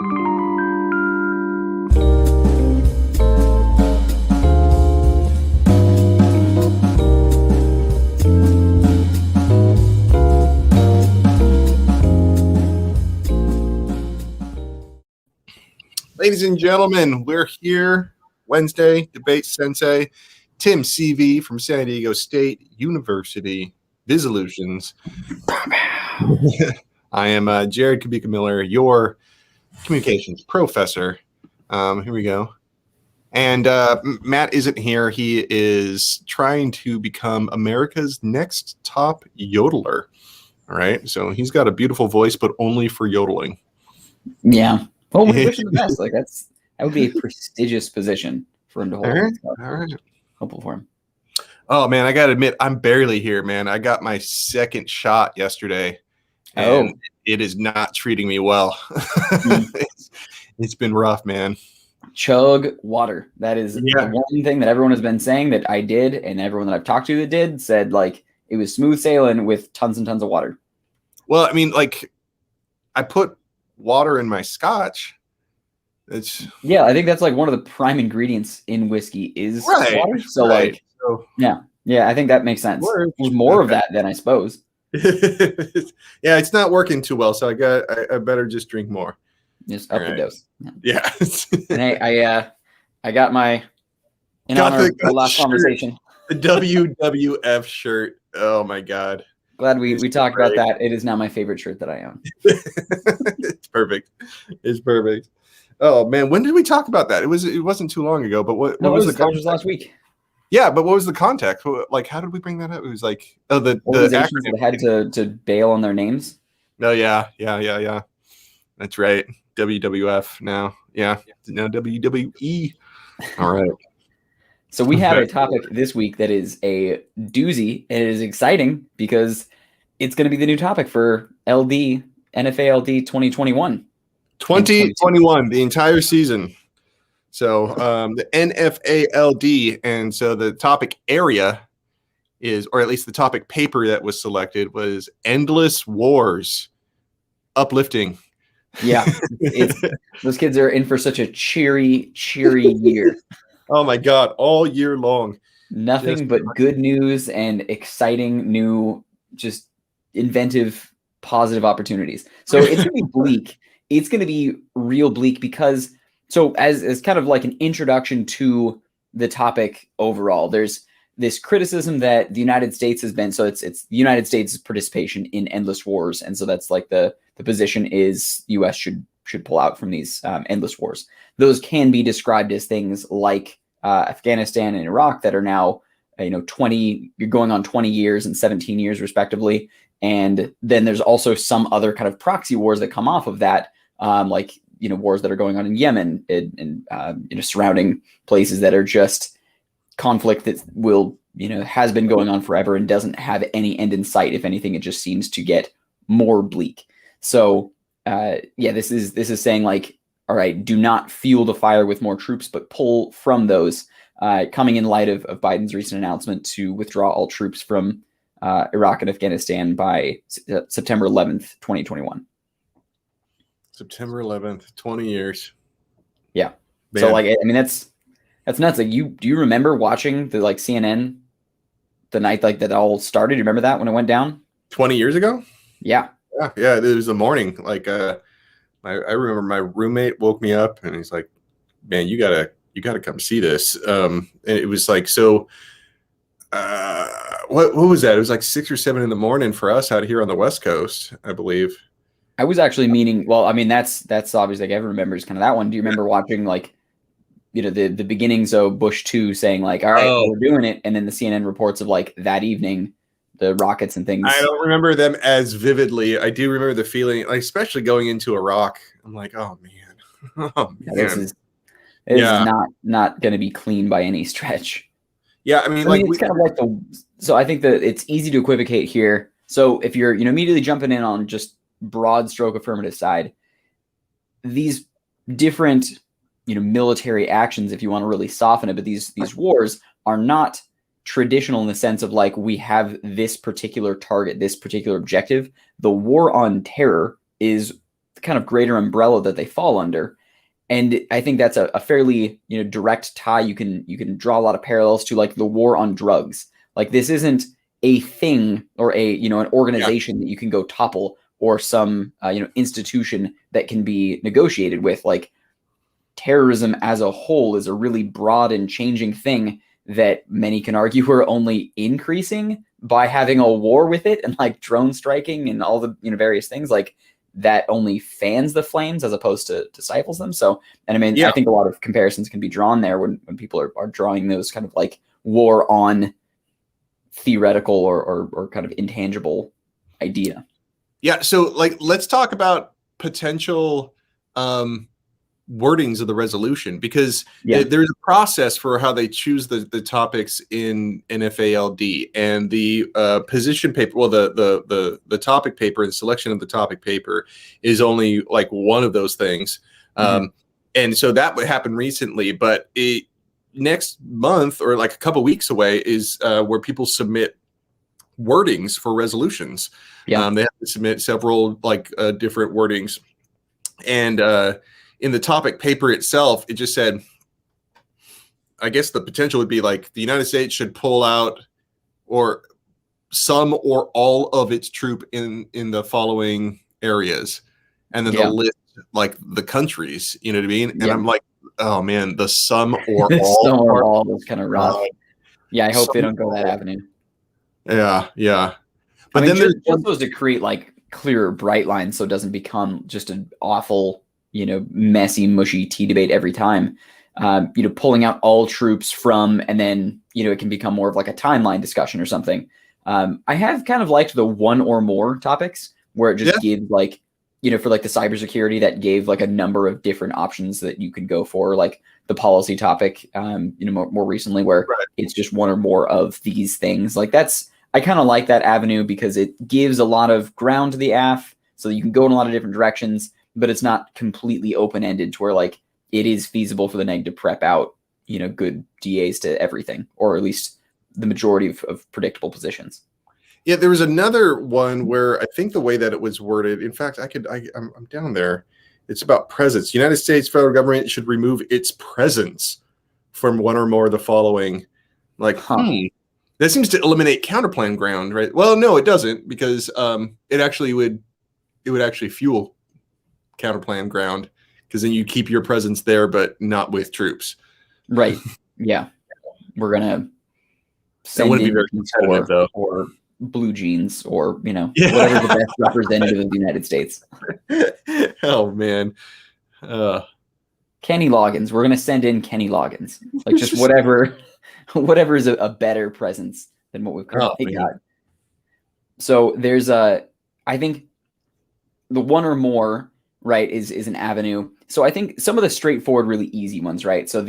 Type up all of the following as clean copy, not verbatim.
Ladies and gentlemen, we're here Wednesday, DebateSensei, Tim CV from San Diego State University, Bizillusions. I am Jared Kabika Miller, your communications professor. Here we go. And Matt isn't here. He is trying to become America's next top yodeler. All right. So he's got a beautiful voice, but only for yodeling. Yeah. Well, we wish him the best. Like that would be a prestigious position for him to hold. All right. Hopeful for him. Oh man, I gotta admit, I'm barely here, man. I got my second shot yesterday, and it is not treating me well. It's been rough, man. Chug water. That is the one thing that everyone has been saying that I did, and everyone that I've talked to that did said like it was smooth sailing with tons and tons of water. Well, I mean, like I put water in my scotch. I think that's like one of the prime ingredients in whiskey is water. So yeah, I think that makes sense. There's more of that then, I suppose. Yeah, it's not working too well, so I better just drink more. Just up the dose. Yeah. And I got my honor of the last conversation. The WWF shirt. Oh my God. Glad we talked about that. It is now my favorite shirt that I own. It's perfect. It's perfect. Oh man, when did we talk about that? It wasn't too long ago. But what was the context? It was last week. Yeah, but what was the context? Like, how did we bring that up? It was like the organizations that had to bail on their names. Oh yeah. That's right. WWF now. Yeah. Now WWE. All right. So we have a topic this week that is a doozy, and it is exciting because it's going to be the new topic for NFA LD 2021. 2021, the entire season. So the NFA LD, and so the topic area is, or at least the topic paper that was selected was Endless Wars. Uplifting. Yeah. Those kids are in for such a cheery year. Oh my God, all year long. Nothing but good news and exciting new, just inventive, positive opportunities. So it's going to be bleak. It's going to be real bleak because, so as kind of like an introduction to the topic overall, there's this criticism that the United States has been, so it's the United States' participation in endless wars. And so that's like the position is U.S. should pull out from these endless wars. Those can be described as things like Afghanistan and Iraq that are now, 20, you're going on 20 years and 17 years respectively. And then there's also some other kind of proxy wars that come off of that, wars that are going on in Yemen and surrounding places that are just conflict that will, has been going on forever and doesn't have any end in sight. If anything, it just seems to get more bleak. So this is saying like, all right, do not fuel the fire with more troops, but pull from those, coming in light of Biden's recent announcement to withdraw all troops from Iraq and Afghanistan by September 11th, 2021. September 11th, 20 years. Yeah. Man. So that's nuts. Like do you remember watching the CNN the night that all started? You remember that when it went down? 20 years ago? Yeah. Yeah. It was the morning. Like I remember my roommate woke me up and he's like, "Man, you gotta come see this." And it was like, so what was that? It was like 6 or 7 in the morning for us out here on the West Coast, I believe. I was actually meaning, well, I mean, that's obviously like everyone remembers kind of that one. Do you remember watching like, the beginnings of Bush 2 saying like, all right, we're doing it. And then the CNN reports of like that evening, the rockets and things. I don't remember them as vividly. I do remember the feeling, like, especially going into Iraq. I'm like, oh man. This is not going to be clean by any stretch. Yeah. I mean, it's kind of like so I think that it's easy to equivocate here. So if you're, immediately jumping in on just broad stroke affirmative side, these different, military actions, if you want to really soften it, but these wars are not traditional in the sense of like, we have this particular target, this particular objective. The war on terror is kind of greater umbrella that they fall under. And I think that's a fairly, direct tie. You can draw a lot of parallels to like the war on drugs. Like this isn't a thing or an organization that you can go topple, or some institution that can be negotiated with. Like terrorism as a whole is a really broad and changing thing that many can argue are only increasing by having a war with it, and like drone striking and all the various things like that only fans the flames as opposed to stifles them. So, and I mean, I think a lot of comparisons can be drawn there when people are drawing those kind of like war on theoretical or kind of intangible idea. Yeah. So like, let's talk about potential wordings of the resolution, because there's a process for how they choose the topics in NFA LD, and the position paper, well, the topic paper and selection of the topic paper is only like one of those things. And so that would happen recently, but next month, or like a couple weeks away, is where people submit wordings for resolutions. They have to submit several like different wordings, and in the topic paper itself, it just said, I guess the potential would be like the United States should pull out or some or all of its troop in the following areas, and then they'll list like the countries, you know what I mean? And I'm like, oh man, the some or all. Some or all is kind of rough. Yeah, I hope they don't go that avenue. Yeah. But I mean, then just supposed to create like clear, bright lines so it doesn't become just an awful, messy, mushy tea debate every time. Pulling out all troops from, and then, it can become more of like a timeline discussion or something. I have kind of liked the one or more topics where it just gives like, for like the cybersecurity, that gave like a number of different options that you could go for, like the policy topic, more recently, where it's just one or more of these things. Like I kind of like that avenue because it gives a lot of ground to the AF, so you can go in a lot of different directions, but it's not completely open-ended to where like it is feasible for the neg to prep out, good DAs to everything, or at least the majority of predictable positions. Yeah, there was another one where I think the way that it was worded, in fact, I'm down there. It's about presence. United States federal government should remove its presence from one or more of the following. Like, that seems to eliminate counterplan ground, right? Well, no, it doesn't, because it would actually fuel counterplan ground, because then you keep your presence there, but not with troops. Right. Yeah. We're gonna send wouldn't be very competitive, though, or blue jeans, or whatever the best representative of the United States. Oh man. Kenny Loggins. We're gonna send in Kenny Loggins. Like just whatever is a better presence than what we've currently got. So there's I think the one or more, right, is an avenue. So I think some of the straightforward, really easy ones, right? So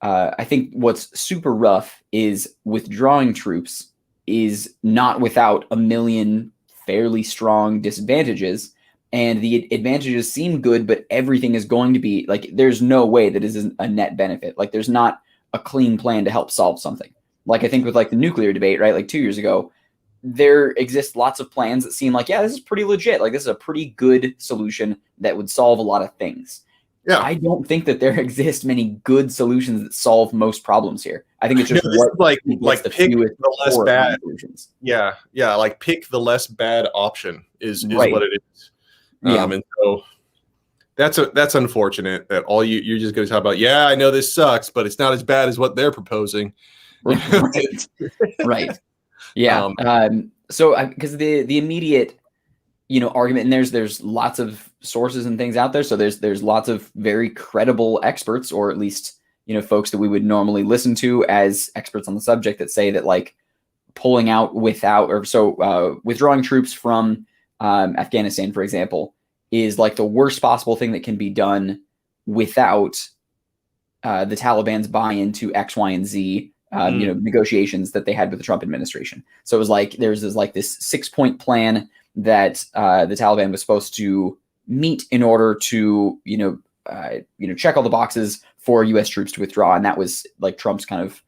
I think what's super rough is withdrawing troops is not without a million fairly strong disadvantages, and the advantages seem good, but everything is going to be like, there's no way that is a net benefit. Like there's not a clean plan to help solve something. Like I think with like the nuclear debate, right, like 2 years ago, there exists lots of plans that seem like, this is pretty legit. Like this is a pretty good solution that would solve a lot of things. Yeah. I don't think that there exist many good solutions that solve most problems here. I think it's just like pick the less bad solutions. Yeah. Like pick the less bad option is what it is. And so that's unfortunate that all you're just going to talk about. Yeah, I know this sucks, but it's not as bad as what they're proposing. Right. Yeah. So because the immediate, argument, and there's lots of sources and things out there. So there's lots of very credible experts, or at least, folks that we would normally listen to as experts on the subject, that say that like pulling out withdrawing troops from Afghanistan, for example, is like the worst possible thing that can be done without the Taliban's buy-in to X, Y, and Z, negotiations that they had with the Trump administration. So it was like there's this 6-point plan that the Taliban was supposed to meet in order to check all the boxes for U.S. troops to withdraw, and that was like Trump's kind of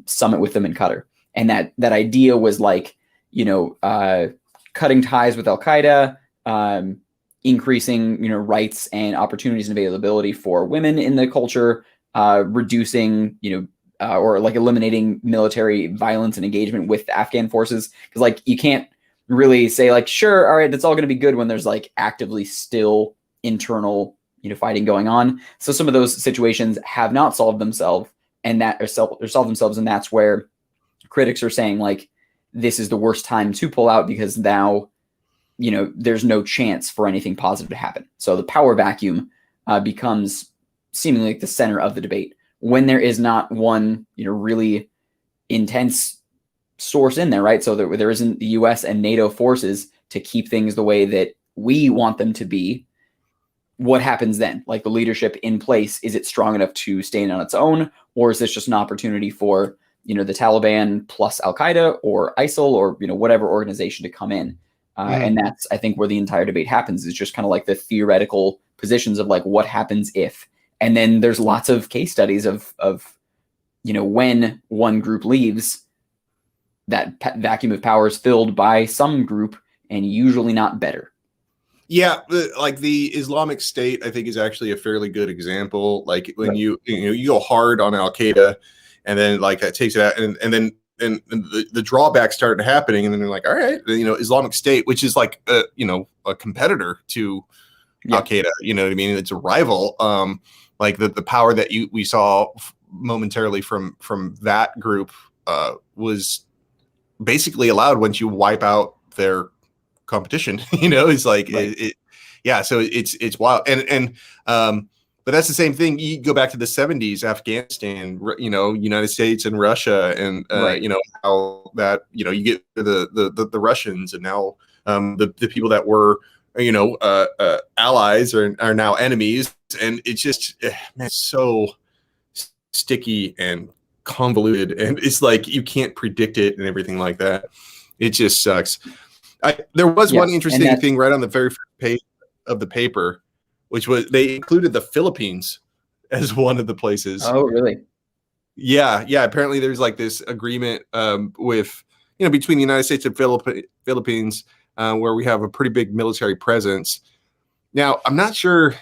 summit with them in Qatar. And that idea was like cutting ties with Al Qaeda, increasing, rights and opportunities and availability for women in the culture, reducing, or like eliminating military violence and engagement with the Afghan forces. Because like you can't really say like, sure, all right, that's all going to be good when there's like actively still internal, fighting going on. So some of those situations have not solved themselves, and solved themselves, and that's where critics are saying like this is the worst time to pull out because now, there's no chance for anything positive to happen. So the power vacuum becomes seemingly like the center of the debate when there is not one, really intense source in there, right? So there isn't the US and NATO forces to keep things the way that we want them to be. What happens then? Like the leadership in place, is it strong enough to stand on its own? Or is this just an opportunity for, the Taliban plus Al-Qaeda or ISIL or, whatever organization to come in? And that's, I think, where the entire debate happens, is just kind of like the theoretical positions of like what happens if. And then there's lots of case studies of when one group leaves, that vacuum of power is filled by some group, and usually not better. Yeah, like the Islamic State, I think, is actually a fairly good example. Like when you go hard on Al Qaeda, and then like that takes it out, and then the drawbacks started happening, and then they're like, all right, Islamic State, which is like a competitor to Al Qaeda. You know what I mean? It's a rival. Like the power that we saw momentarily from that group was basically allowed once you wipe out their competition. It's like right. So it's wild, and but that's the same thing. You go back to the 70s, Afghanistan, United States and Russia, and right. How that you get the Russians, and now the people that were allies are now enemies, and it's just man, so sticky and convoluted, and it's like you can't predict it and everything like that. It just sucks. There was one interesting thing right on the very first page of the paper, which was they included the Philippines as one of the places. Oh, really? Yeah. Apparently, there's like this agreement with between the United States and Philippines where we have a pretty big military presence. Now, I'm not sure,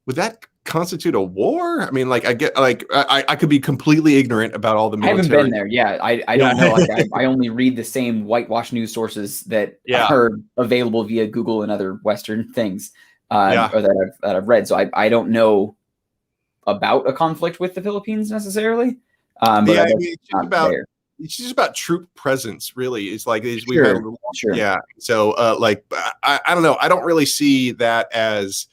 would that constitute a war? I mean, like I get like I could be completely ignorant about all the military. I haven't been there. Yeah, I don't know. Like, I only read the same whitewash news sources that are available via Google and other Western things, or that I've read. So I don't know about a conflict with the Philippines necessarily. But it's just about troop presence, really. It's like sure. Yeah. So I don't know. I don't really see that as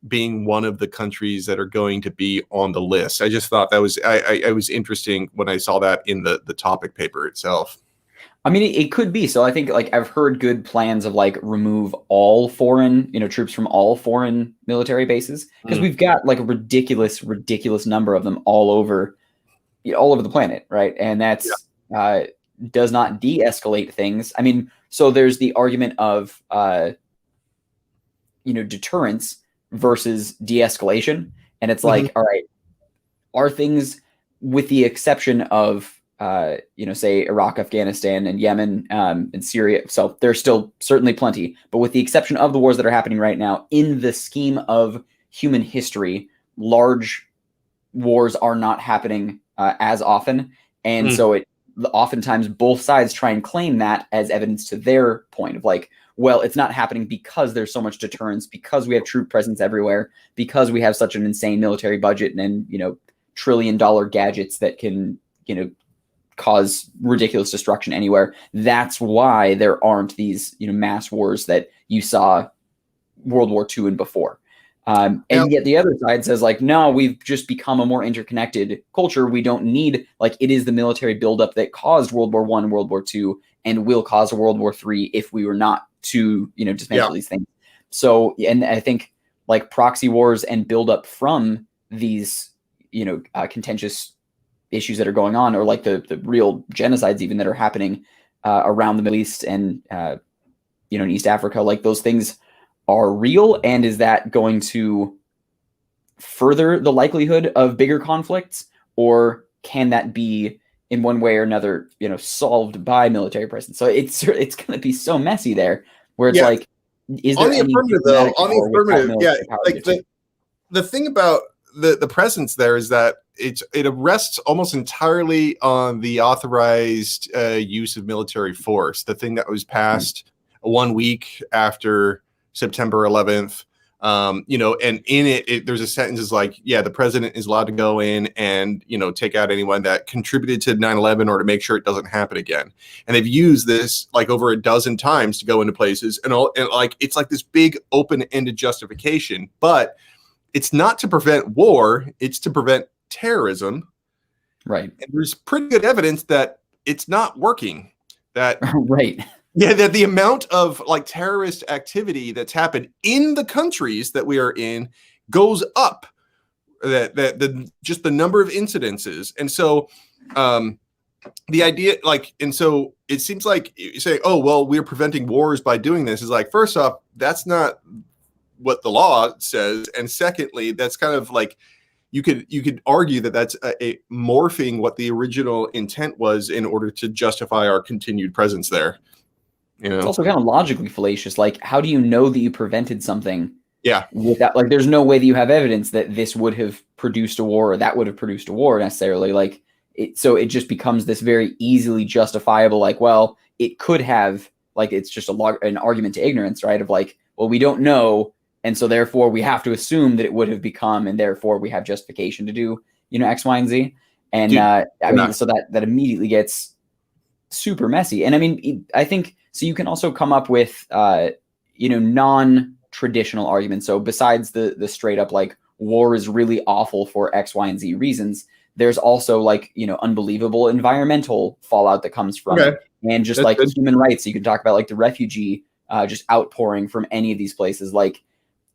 being one of the countries that are going to be on the list. I just thought that was I was interesting when I saw that in the topic paper itself. I mean, it could be. So I think like I've heard good plans of like remove all foreign, troops from all foreign military bases, because we've got like a ridiculous number of them all over the planet, right? And that's does not de-escalate things. I mean, so there's the argument of deterrence versus de-escalation, and it's like, all right, are things, with the exception of say Iraq, Afghanistan, and Yemen, and Syria, so there's still certainly plenty, but with the exception of the wars that are happening right now, in the scheme of human history, large wars are not happening as often, and so it oftentimes both sides try and claim that as evidence to their point of like, well, it's not happening because there's so much deterrence, because we have troop presence everywhere, because we have such an insane military budget and $1 trillion gadgets that can, cause ridiculous destruction anywhere. That's why there aren't these, mass wars that you saw World War II and before. And yet the other side says like, no, we've just become a more interconnected culture. We don't need, like, it is the military buildup that caused World War I and World War II and will cause a World War III if we were not to, dismantle these things. So, and I think like proxy wars and buildup from these, contentious issues that are going on, or like the real genocides even that are happening around the Middle East and, in East Africa, like those things are real. And is that going to further the likelihood of bigger conflicts, or can that be in one way or another, solved by military presence? So it's going to be so messy there, where it's like, Is On there the any affirmative, though, diplomatic on the power without affirmative, yeah, military power? like the thing about the presence there is that it rests almost entirely on the authorized use of military force. The thing that was passed 1 week after September 11th, you know, and in it there's a sentence is like, yeah, the president is allowed to go in and, you know, take out anyone that contributed to 9/11 or to make sure it doesn't happen again. And they've used this like over a dozen times to go into places and like it's like this big open-ended justification, but it's not to prevent war, it's to prevent terrorism. Right. And there's pretty good evidence that it's not working. That right. Yeah, that the amount of like terrorist activity that's happened in the countries that we are in goes up. That the just the number of incidences. And so the idea, like, and so it seems like you say, oh, well, we're preventing wars by doing this, is like, first off, that's not what the law says. And secondly, that's kind of like, you could argue that that's a morphing what the original intent was in order to justify our continued presence there. You know? It's also kind of logically fallacious. Like, how do you know that you prevented something? Yeah. Without, like, there's no way that you have evidence that this would have produced a war or that would have produced a war necessarily. Like, so it just becomes this very easily justifiable, like, well, it could have, like, it's just an argument to ignorance, right? Of like, well, we don't know, and so therefore we have to assume that it would have become, and therefore we have justification to do, you know, X, Y, and Z. And I mean, so that immediately gets super messy. And I mean, I think so. You can also come up with, you know, non-traditional arguments. So besides the straight up like war is really awful for X, Y, and Z reasons, there's also like, you know, unbelievable environmental fallout that comes from it, and just like human rights. You can talk about like the refugee just outpouring from any of these places. Like,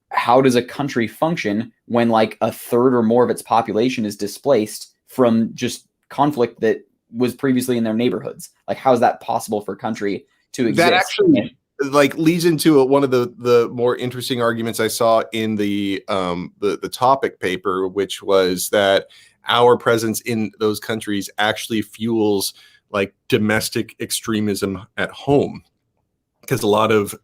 how does a country function when like a third or more of its population is displaced from just conflict that was previously in their neighborhoods? Like, how is that possible for a country to exist? That actually like leads into one of the more interesting arguments I saw in the topic paper, which was that our presence in those countries actually fuels like domestic extremism at home, because a lot of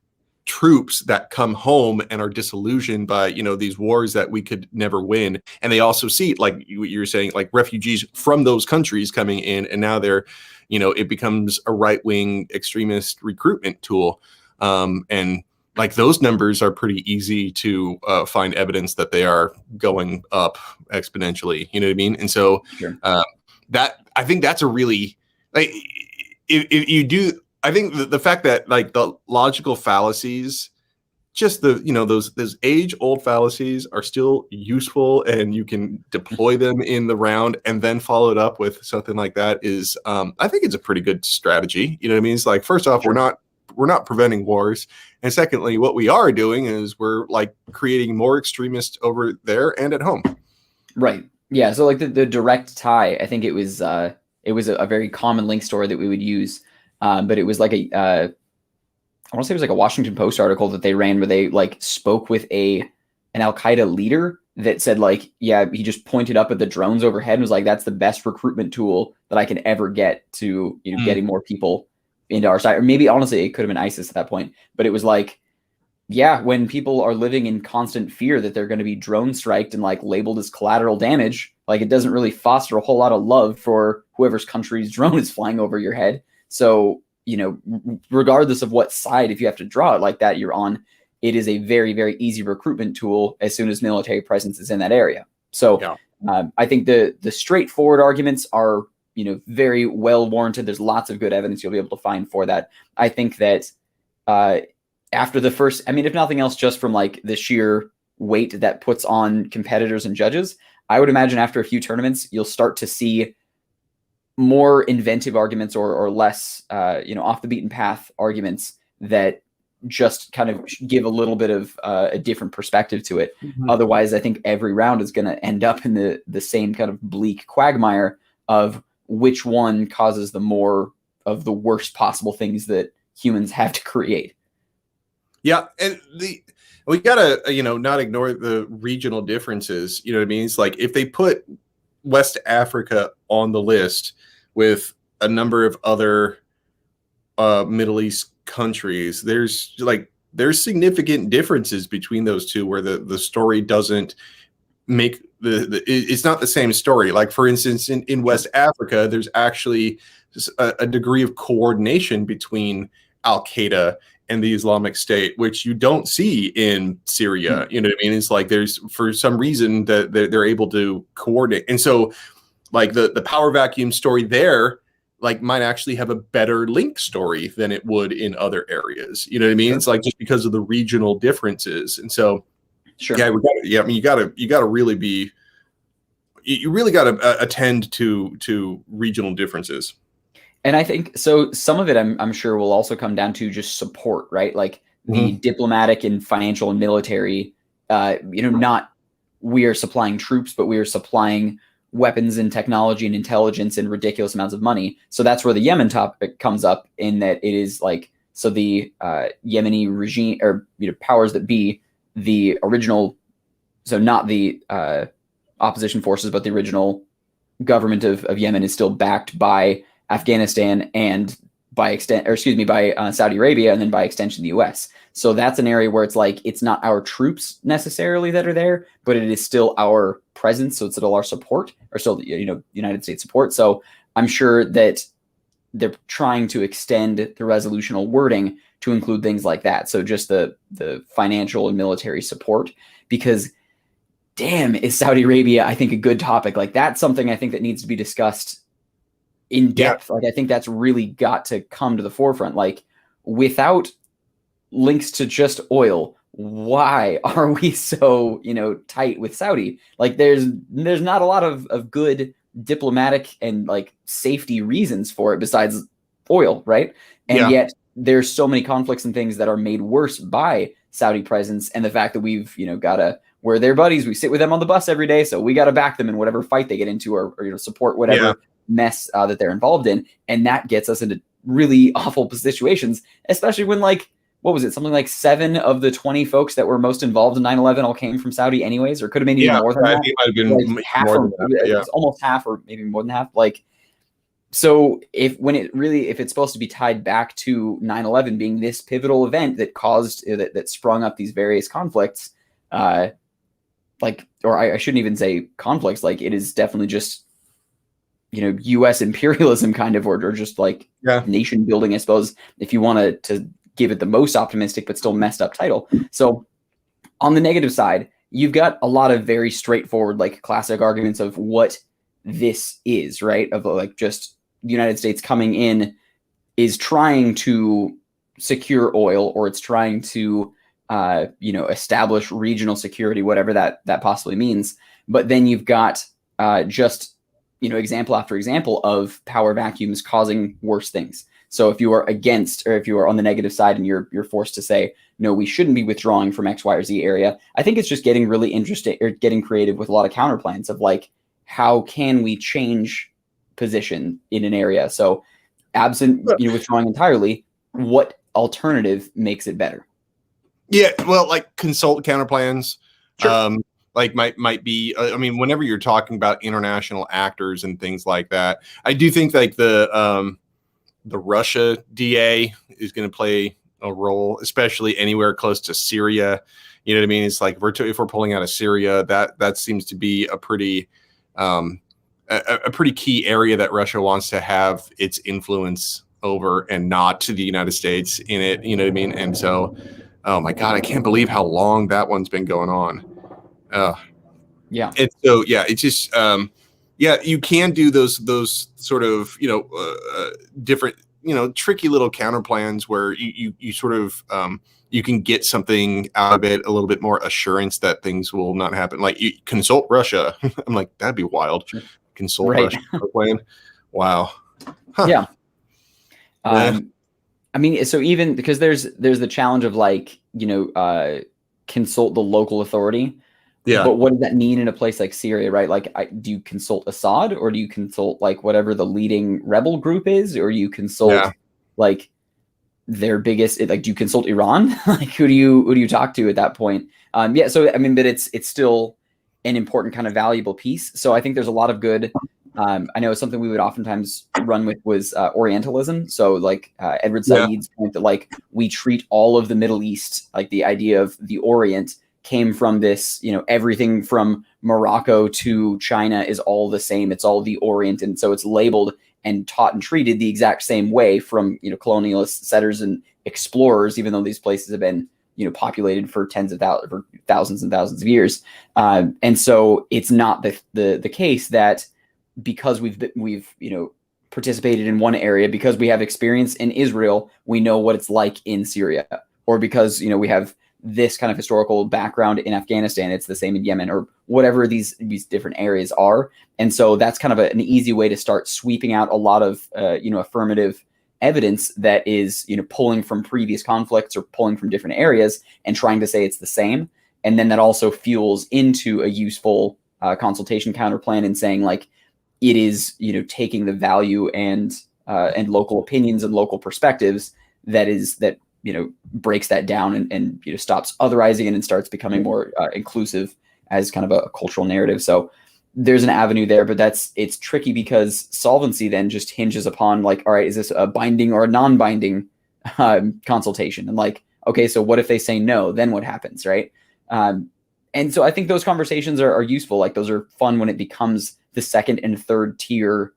troops that come home and are disillusioned by, you know, these wars that we could never win, and they also see, like you're saying, like refugees from those countries coming in, and now they're, you know, it becomes a right-wing extremist recruitment tool, and like those numbers are pretty easy to find evidence that they are going up exponentially, you know what I mean? And so that, I think that's a really, like, if you do, I think the fact that like the logical fallacies, just the, you know, those age old fallacies are still useful, and you can deploy them in the round and then follow it up with something like that is, I think it's a pretty good strategy. You know what I mean? It's like, first off, we're not preventing wars, and secondly, what we are doing is we're like creating more extremists over there and at home. Right. Yeah. So like the direct tie, I think it was a very common link story that we would use. But it was like I want to say it was like a Washington Post article that they ran where they like spoke with an Al-Qaeda leader that said like, yeah, he just pointed up at the drones overhead and was like, that's the best recruitment tool that I can ever get to, you know, getting more people into our side. Or maybe honestly, it could have been ISIS at that point, but it was like, yeah, when people are living in constant fear that they're going to be drone striked and like labeled as collateral damage, like it doesn't really foster a whole lot of love for whoever's country's drone is flying over your head. So, you know, regardless of what side, if you have to draw it like that, you're on, it is a very, very easy recruitment tool as soon as military presence is in that area. So I think the straightforward arguments are, you know, very well warranted. There's lots of good evidence you'll be able to find for that. I think that after the first, I mean, if nothing else, just from like the sheer weight that puts on competitors and judges, I would imagine after a few tournaments, you'll start to see more inventive arguments or less, you know, off the beaten path arguments that just kind of give a little bit of a different perspective to it. Otherwise, I think every round is going to end up in the same kind of bleak quagmire of which one causes the more of the worst possible things that humans have to create. Yeah, and we gotta, you know, not ignore the regional differences. You know what I mean? It's like if they put West Africa on the list with a number of other Middle East countries, there's like there's significant differences between those two where the story doesn't make it's not the same story. Like, for instance, in West Africa, there's actually a degree of coordination between Al-Qaeda and the Islamic State, which you don't see in Syria. You know what I mean? It's like there's, for some reason, that they're able to coordinate. And so, like, the power vacuum story there, like, might actually have a better link story than it would in other areas. You know what I mean? Sure. It's like just because of the regional differences. And so, sure. Yeah, I mean, you gotta really be, you really gotta attend to regional differences. And I think so. Some of it, I'm sure, will also come down to just support, right? Like the diplomatic and financial and military. Not we are supplying troops, but we are supplying weapons and technology and intelligence and ridiculous amounts of money. So that's where the Yemen topic comes up, in that it is like, so the Yemeni regime, or powers that be, the original, so not the opposition forces, but the original government of Yemen is still backed by Afghanistan and by Saudi Arabia, and then by extension the US. So that's an area where it's like, it's not our troops necessarily that are there, but it is still our presence. So it's still our support, or still, United States support. So I'm sure that they're trying to extend the resolutional wording to include things like that. So just the financial and military support, because damn, is Saudi Arabia, I think, a good topic. Like, that's something I think that needs to be discussed in depth. Yeah. Like, I think that's really got to come to the forefront. Like, without links to just oil, why are we so, tight with Saudi? Like, there's not a lot of good diplomatic and like safety reasons for it besides oil, right? And yet there's so many conflicts and things that are made worse by Saudi presence, and the fact that we've, we're their buddies, we sit with them on the bus every day, so we got to back them in whatever fight they get into, or support whatever mess that they're involved in. And that gets us into really awful situations, especially when, like, what was it? Something like 7 of the 20 folks that were most involved in 9/11 all came from Saudi anyways, or could have been even more than that. It might have been like half, or it's almost half, or maybe more than half. Like, so if it's supposed to be tied back to 9/11 being this pivotal event that caused, that sprung up these various conflicts, I shouldn't even say conflicts. Like, it is definitely just, U.S. imperialism kind of, or just like nation building, I suppose, if you want to give it the most optimistic but still messed up title. So on the negative side, you've got a lot of very straightforward, like, classic arguments of what this is, right? Of like, just the United States coming in is trying to secure oil, or it's trying to establish regional security, whatever that possibly means. But then you've got example after example of power vacuums causing worse things. So if you are against, or if you are on the negative side, and you're forced to say, no, we shouldn't be withdrawing from X, Y, or Z area, I think it's just getting really interesting, or getting creative with a lot of counterplans of like, how can we change position in an area? So absent, withdrawing entirely, what alternative makes it better? Yeah, well, like, consult counterplans. Sure. Like, might be, I mean, whenever you're talking about international actors and things like that, I do think like the Russia DA is going to play a role, especially anywhere close to Syria. You know what I mean? It's like, if we're pulling out of Syria, that seems to be a pretty key area that Russia wants to have its influence over, and not to the United States in it. You know what I mean? And so, oh my God, I can't believe how long that one's been going on. It's so, it's just, you can do those sort of, different, tricky little counter plans where you sort of, you can get something out of it, a little bit more assurance that things will not happen. Like, you consult Russia. I'm like, that'd be wild. Sure. Consult Russia plan. Wow. Huh. Yeah. I mean, so even because there's the challenge of like, consult the local authority. Yeah. But what does that mean in a place like Syria, right? Like, do you consult Assad, or do you consult like whatever the leading rebel group is, or you consult like their biggest? Like, do you consult Iran? Like, who do you talk to at that point? So I mean, but it's still an important kind of valuable piece. So I think there's a lot of good I know something we would oftentimes run with was Orientalism. So like Edward Said's point that like we treat all of the Middle East, like the idea of the Orient came from this, everything from Morocco to China is all the same. It's all the Orient. And so it's labeled and taught and treated the exact same way from, colonialists, settlers, and explorers, even though these places have been, populated for thousands and thousands of years. And so it's not the case that because we've participated in one area, because we have experience in Israel, we know what it's like in Syria, or because we have this kind of historical background in Afghanistan, it's the same in Yemen, or whatever these different areas are. And so that's kind of an easy way to start sweeping out a lot of affirmative evidence that is pulling from previous conflicts or pulling from different areas and trying to say it's the same. And then that also fuels into a useful consultation counterplan and saying like it is taking the value and local opinions and local perspectives that breaks that down and stops otherizing it and starts becoming more inclusive as kind of a cultural narrative. So there's an avenue there, but it's tricky because solvency then just hinges upon like, all right, is this a binding or a non-binding consultation? And like, okay, so what if they say no? Then what happens, right? And so I think those conversations are useful. Like those are fun when it becomes the second and third tier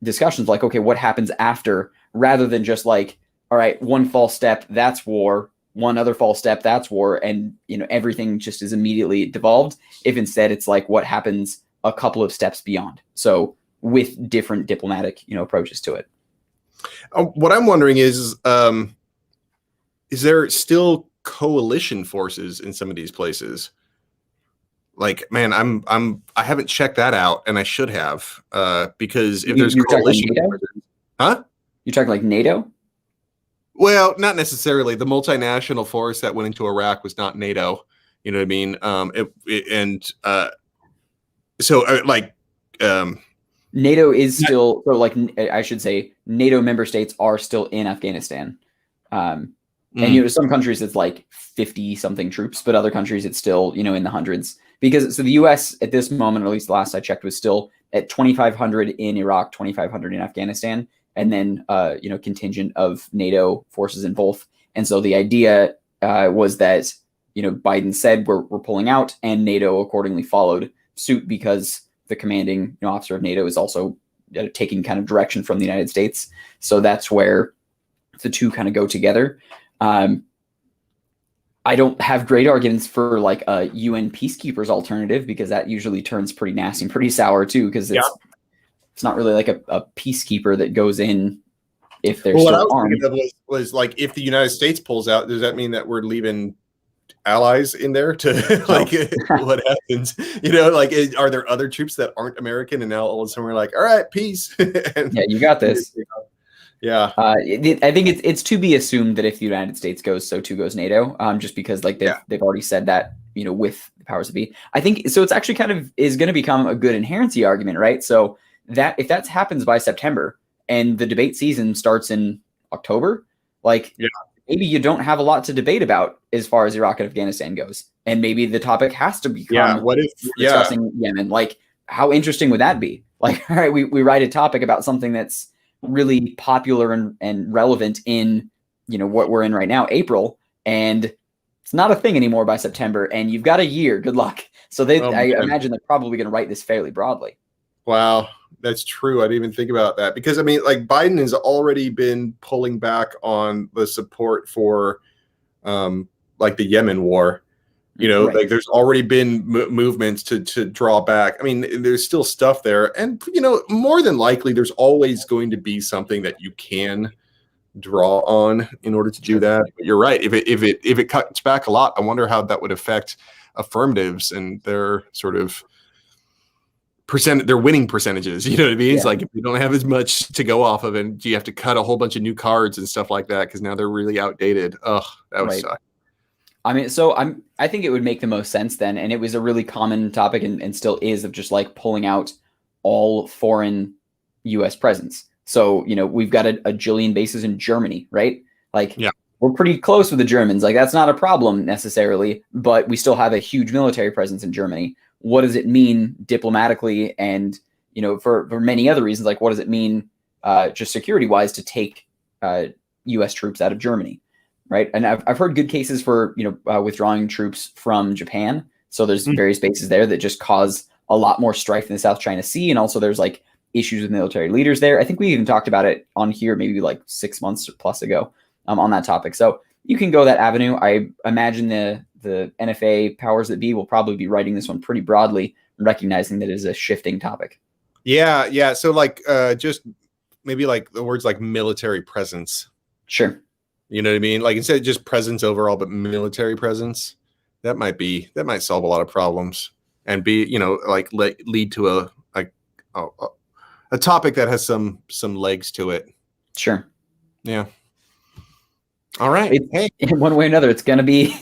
discussions. Like, okay, what happens after? Rather than just like, all right, one false step, that's war. One other false step, that's war. And everything just is immediately devolved. If instead it's like what happens a couple of steps beyond. So with different diplomatic, approaches to it. What I'm wondering is there still coalition forces in some of these places? Like, man, I haven't checked that out, and I should have, because if there's coalition forces, huh? You're talking like NATO? Well, not necessarily. The multinational force that went into Iraq was not NATO. You know what I mean? NATO is still, so like I should say, NATO member states are still in Afghanistan. And some countries it's like 50 something troops, but other countries it's still in the hundreds. Because so the U.S. at this moment, or at least the last I checked, was still at 2,500 in Iraq, 2,500 in Afghanistan, and then contingent of NATO forces in both. And so the idea was that Biden said we're pulling out, and NATO accordingly followed suit because the commanding officer of NATO is also taking kind of direction from the United States. So that's where the two kind of go together. I don't have great arguments for like a UN peacekeepers alternative, because that usually turns pretty nasty and pretty sour too, because it's not really like a peacekeeper that goes in if there's still armed. What I was thinking of was like, if the United States pulls out, does that mean that we're leaving allies in there to like what happens? Are there other troops that aren't American, and now all of a sudden we're like, all right, peace. Yeah, you got this. Yeah, I think it's to be assumed that if the United States goes, so too goes NATO. Just because like they've already said that with the powers that be. I think so. It's actually kind of is going to become a good inherency argument, right? So that if that happens by September and the debate season starts in October, like maybe you don't have a lot to debate about as far as Iraq and Afghanistan goes, and maybe the topic has to become what if discussing Yemen? Like, how interesting would that be? Like, all right, we write a topic about something that's really popular and relevant in what we're in right now, April, and it's not a thing anymore by September, and you've got a year. Good luck. So I imagine they're probably going to write this fairly broadly. Wow, that's true. I didn't even think about that, because I mean, like, Biden has already been pulling back on the support for like the Yemen war. Like there's already been movements to draw back. I mean, there's still stuff there, and more than likely there's always going to be something that you can draw on in order to do that. But you're right. If it cuts back a lot, I wonder how that would affect affirmatives and their sort of their winning percentages. You know what I mean? It's like if you don't have as much to go off of, and you have to cut a whole bunch of new cards and stuff like that because now they're really outdated. Ugh, that would suck. I mean, so I think it would make the most sense then, and it was a really common topic and still is, of just like pulling out all foreign U.S. presence. So, we've got a jillion bases in Germany, right? Like, we're pretty close with the Germans. Like, that's not a problem necessarily, but we still have a huge military presence in Germany. What does it mean diplomatically and, for many other reasons, like what does it mean just security-wise to take U.S. troops out of Germany, right? And I've heard good cases for withdrawing troops from Japan. So there's various bases there that just cause a lot more strife in the South China Sea, and also there's like issues with military leaders there. I think we even talked about it on here maybe like 6 months plus ago on that topic. So you can go that avenue. I imagine the NFA powers that be will probably be writing this one pretty broadly, recognizing that it is a shifting topic. Yeah. So like just maybe like the words like military presence. Sure. You know what I mean? Like instead of just presence overall, but military presence. That might solve a lot of problems and be, like lead to a topic that has some legs to it. Sure. Yeah. All right. Hey, in one way or another, it's gonna be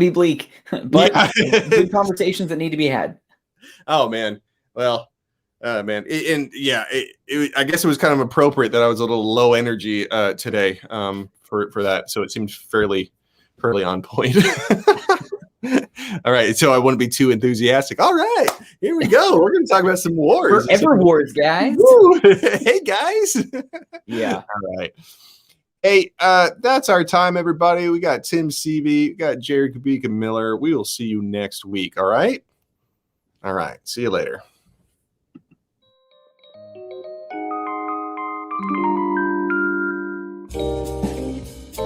bleak, but good conversations that need to be had. Oh man. Well, man. I guess it was kind of appropriate that I was a little low energy today for that. So it seems fairly on point. All right, so I wouldn't be too enthusiastic. All right, here we go. We're going to talk about some wars. Forever wars, guys. Hey, guys. Yeah. All right. Hey, that's our time, everybody. We got Tim Seavey, we got Jared Kubika Miller. We will see you next week. All right. All right. See you later.